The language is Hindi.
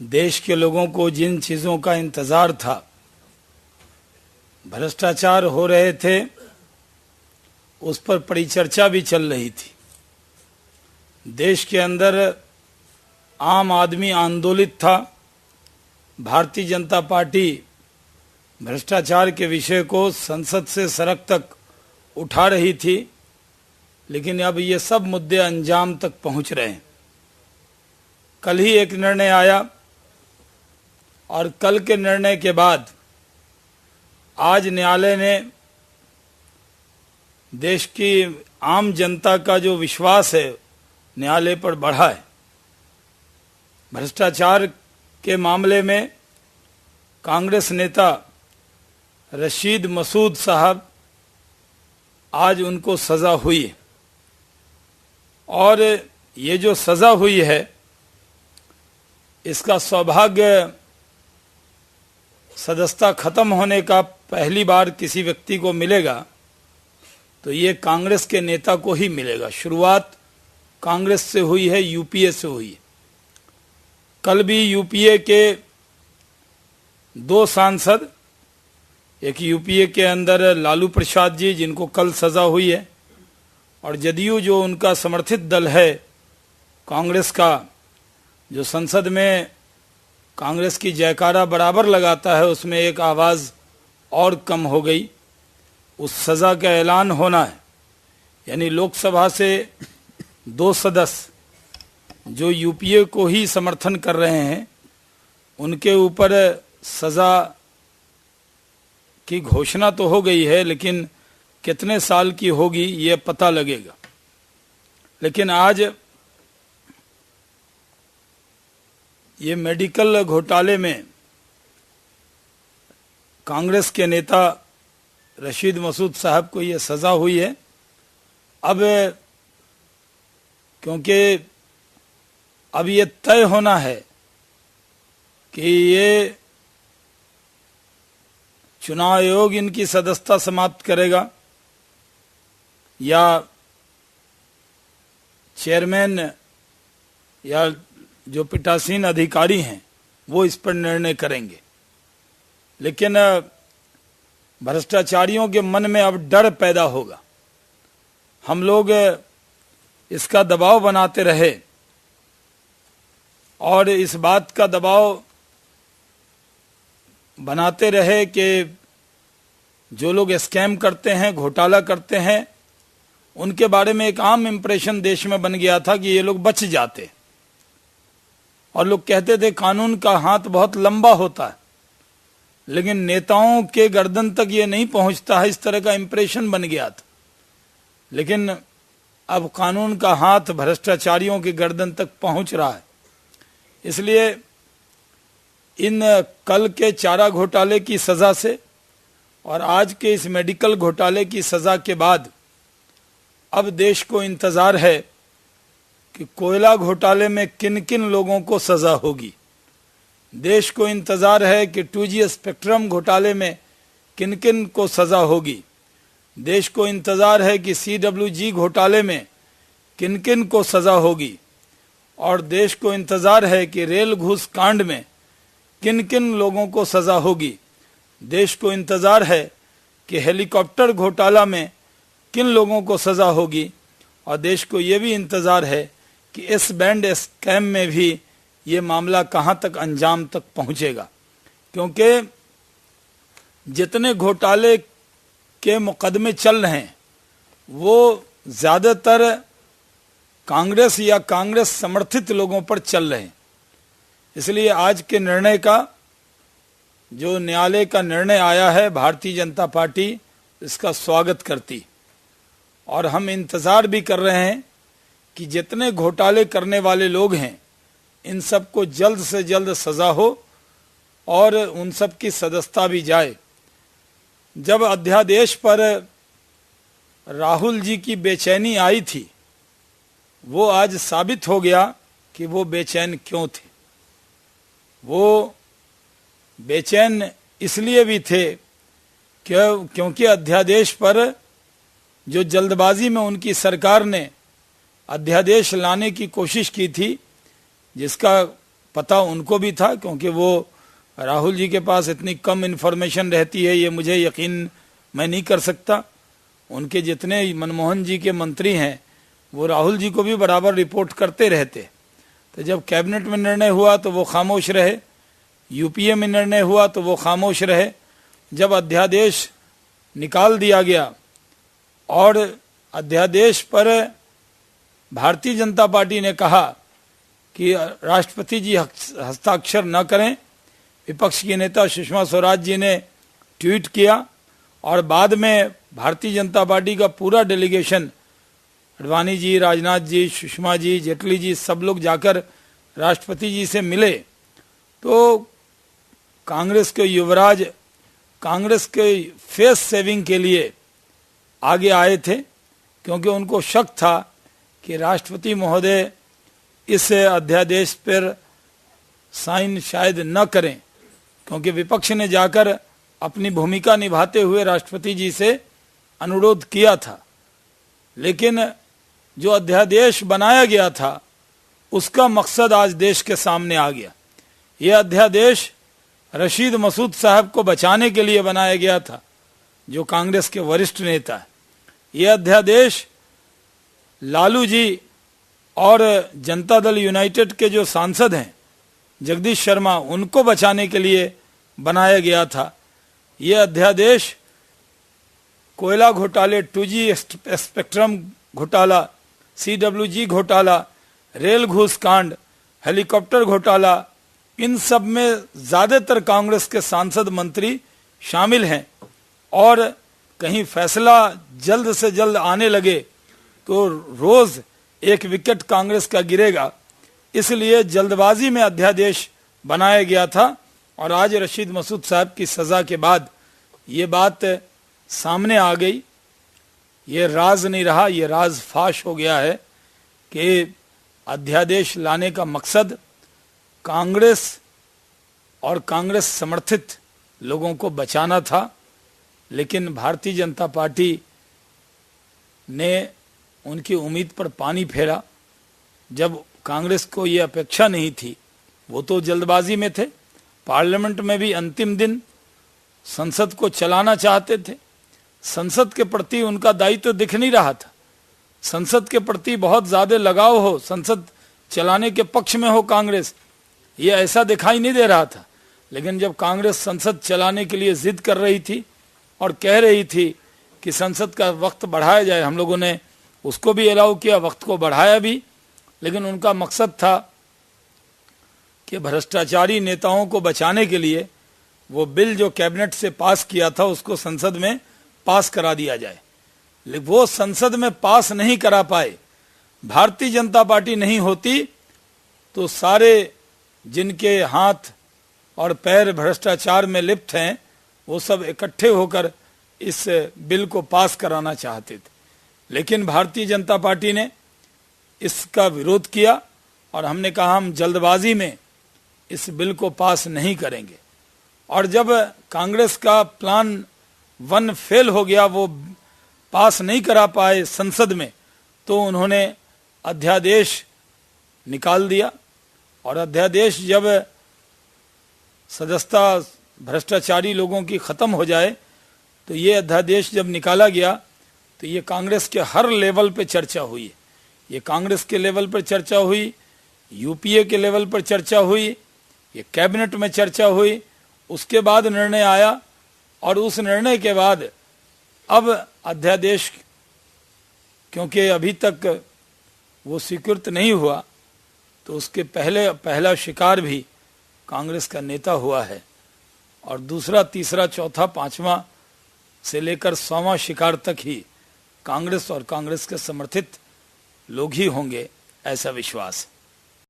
देश के लोगों को जिन चीज़ों का इंतज़ार था, भ्रष्टाचार हो रहे थे, उस पर परिचर्चा भी चल रही थी। देश के अंदर आम आदमी आंदोलित था। भारतीय जनता पार्टी भ्रष्टाचार के विषय को संसद से सड़क तक उठा रही थी, लेकिन अब ये सब मुद्दे अंजाम तक पहुंच रहे हैं। कल ही एक निर्णय आया और कल के निर्णय के बाद आज न्यायालय ने देश की आम जनता का जो विश्वास है न्यायालय पर बढ़ा है। भ्रष्टाचार के मामले में कांग्रेस नेता रशीद मसूद साहब, आज उनको सजा हुई है और ये जो सजा हुई है इसका सौभाग्य सदस्यता खत्म होने का पहली बार किसी व्यक्ति को मिलेगा तो ये कांग्रेस के नेता को ही मिलेगा। शुरुआत कांग्रेस से हुई है, यूपीए से हुई है। कल भी यूपीए के 2 सांसद, एक यूपीए के अंदर लालू प्रसाद जी जिनको कल सजा हुई है, और जदयू जो उनका समर्थित दल है कांग्रेस का, जो संसद में कांग्रेस की जयकारा बराबर लगाता है, उसमें एक आवाज़ और कम हो गई। उस सज़ा का ऐलान होना है, यानी लोकसभा से 2 सदस्य जो यूपीए को ही समर्थन कर रहे हैं उनके ऊपर सज़ा की घोषणा तो हो गई है, लेकिन कितने साल की होगी ये पता लगेगा। लेकिन आज ये मेडिकल घोटाले में कांग्रेस के नेता रशीद मसूद साहब को ये सज़ा हुई है। अब क्योंकि अब ये तय होना है कि ये चुनाव आयोग इनकी सदस्यता समाप्त करेगा या चेयरमैन या जो पीठासीन अधिकारी हैं वो इस पर निर्णय करेंगे। लेकिन भ्रष्टाचारियों के मन में अब डर पैदा होगा। हम लोग इसका दबाव बनाते रहे और इस बात का दबाव बनाते रहे कि जो लोग स्कैम करते हैं, घोटाला करते हैं, उनके बारे में एक आम इंप्रेशन देश में बन गया था कि ये लोग बच जाते, और लोग कहते थे कानून का हाथ बहुत लंबा होता है लेकिन नेताओं के गर्दन तक ये नहीं पहुंचता है, इस तरह का इंप्रेशन बन गया था। लेकिन अब कानून का हाथ भ्रष्टाचारियों के गर्दन तक पहुंच रहा है। इसलिए इन कल के चारा घोटाले की सज़ा से और आज के इस मेडिकल घोटाले की सज़ा के बाद अब देश को इंतज़ार है कि कोयला घोटाले में किन किन लोगों को सज़ा होगी। देश को इंतज़ार है कि 2G स्पेक्ट्रम घोटाले में किन किन को सज़ा होगी। देश को इंतज़ार है कि CWG घोटाले में किन किन को सज़ा होगी। और देश को इंतज़ार है कि रेल घूस कांड में किन किन लोगों को सज़ा होगी। देश को इंतज़ार है कि हेलीकॉप्टर घोटाला में किन लोगों को सज़ा होगी। और देश को ये भी इंतज़ार है कि इस बैंड स्कैम में भी ये मामला कहाँ तक अंजाम तक पहुँचेगा, क्योंकि जितने घोटाले के मुकदमे चल रहे हैं वो ज़्यादातर कांग्रेस या कांग्रेस समर्थित लोगों पर चल रहे हैं। इसलिए आज के निर्णय का, जो न्यायालय का निर्णय आया है, भारतीय जनता पार्टी इसका स्वागत करती, और हम इंतज़ार भी कर रहे हैं कि जितने घोटाले करने वाले लोग हैं इन सब को जल्द से जल्द सज़ा हो और उन सब की सदस्यता भी जाए। जब अध्यादेश पर राहुल जी की बेचैनी आई थी, वो आज साबित हो गया कि वो बेचैन क्यों थे। वो बेचैन इसलिए भी थे क्योंकि अध्यादेश पर जो जल्दबाजी में उनकी सरकार ने अध्यादेश लाने की कोशिश की थी, जिसका पता उनको भी था, क्योंकि वो राहुल जी के पास इतनी कम इन्फॉर्मेशन रहती है ये मुझे यकीन मैं नहीं कर सकता। उनके जितने मनमोहन जी के मंत्री हैं वो राहुल जी को भी बराबर रिपोर्ट करते रहते। तो जब कैबिनेट में निर्णय हुआ तो वो खामोश रहे, यूपीए में निर्णय हुआ तो वो खामोश रहे। जब अध्यादेश निकाल दिया गया और अध्यादेश पर भारतीय जनता पार्टी ने कहा कि राष्ट्रपति जी हस्ताक्षर न करें, विपक्ष की नेता सुषमा स्वराज जी ने ट्वीट किया और बाद में भारतीय जनता पार्टी का पूरा डेलीगेशन, अडवाणी जी, राजनाथ जी, सुषमा जी, जेटली जी, सब लोग जाकर राष्ट्रपति जी से मिले। तो कांग्रेस के युवराज कांग्रेस के फेस सेविंग के लिए आगे आए थे, क्योंकि उनको शक था कि राष्ट्रपति महोदय इस अध्यादेश पर साइन शायद न करें, क्योंकि विपक्ष ने जाकर अपनी भूमिका निभाते हुए राष्ट्रपति जी से अनुरोध किया था। लेकिन जो अध्यादेश बनाया गया था उसका मकसद आज देश के सामने आ गया। यह अध्यादेश रशीद मसूद साहब को बचाने के लिए बनाया गया था, जो कांग्रेस के वरिष्ठ नेता है। यह अध्यादेश लालू जी और जनता दल यूनाइटेड के जो सांसद हैं जगदीश शर्मा, उनको बचाने के लिए बनाया गया था। यह अध्यादेश कोयला घोटाले, 2G स्पेक्ट्रम घोटाला, CWG घोटाला, रेल घूस कांड, हेलीकॉप्टर घोटाला, इन सब में ज्यादातर कांग्रेस के सांसद मंत्री शामिल हैं। और कहीं फैसला जल्द से जल्द आने लगे तो रोज एक विकेट कांग्रेस का गिरेगा, इसलिए जल्दबाजी में अध्यादेश बनाया गया था। और आज रशीद मसूद साहब की सजा के बाद ये बात सामने आ गई। ये राज नहीं रहा, ये राज फाश हो गया है कि अध्यादेश लाने का मकसद कांग्रेस और कांग्रेस समर्थित लोगों को बचाना था। लेकिन भारतीय जनता पार्टी ने उनकी उम्मीद पर पानी फेरा। जब कांग्रेस को ये अपेक्षा नहीं थी, वो तो जल्दबाजी में थे, पार्लियामेंट में भी अंतिम दिन संसद को चलाना चाहते थे। संसद के प्रति उनका दायित्व दिख नहीं रहा था। संसद के प्रति बहुत ज्यादा लगाव हो, संसद चलाने के पक्ष में हो कांग्रेस, ये ऐसा दिखाई नहीं दे रहा था। लेकिन जब कांग्रेस संसद चलाने के लिए जिद कर रही थी और कह रही थी कि संसद का वक्त बढ़ाया जाए, हम लोगों ने उसको भी अलाउ किया, वक्त को बढ़ाया भी। लेकिन उनका मकसद था कि भ्रष्टाचारी नेताओं को बचाने के लिए वो बिल जो कैबिनेट से पास किया था उसको संसद में पास करा दिया जाए। लेकिन वो संसद में पास नहीं करा पाए। भारतीय जनता पार्टी नहीं होती तो सारे जिनके हाथ और पैर भ्रष्टाचार में लिप्त हैं वो सब इकट्ठे होकर इस बिल को पास कराना चाहते थे। लेकिन भारतीय जनता पार्टी ने इसका विरोध किया और हमने कहा हम जल्दबाजी में इस बिल को पास नहीं करेंगे। और जब कांग्रेस का प्लान 1 फेल हो गया, वो पास नहीं करा पाए संसद में, तो उन्होंने अध्यादेश निकाल दिया। और अध्यादेश जब सदस्यता भ्रष्टाचारी लोगों की खत्म हो जाए, तो ये अध्यादेश जब निकाला गया तो ये कांग्रेस के हर लेवल पे चर्चा हुई। ये कांग्रेस के लेवल पर चर्चा हुई, यूपीए के लेवल पर चर्चा हुई, ये कैबिनेट में चर्चा हुई। उसके बाद निर्णय आया और उस निर्णय के बाद अब अध्यादेश, क्योंकि अभी तक वो स्वीकृत नहीं हुआ, तो उसके पहला शिकार भी कांग्रेस का नेता हुआ है और दूसरा, तीसरा, चौथा, पांचवा से लेकर 100वां शिकार तक ही कांग्रेस और कांग्रेस के समर्थित लोग ही होंगे, ऐसा विश्वास है।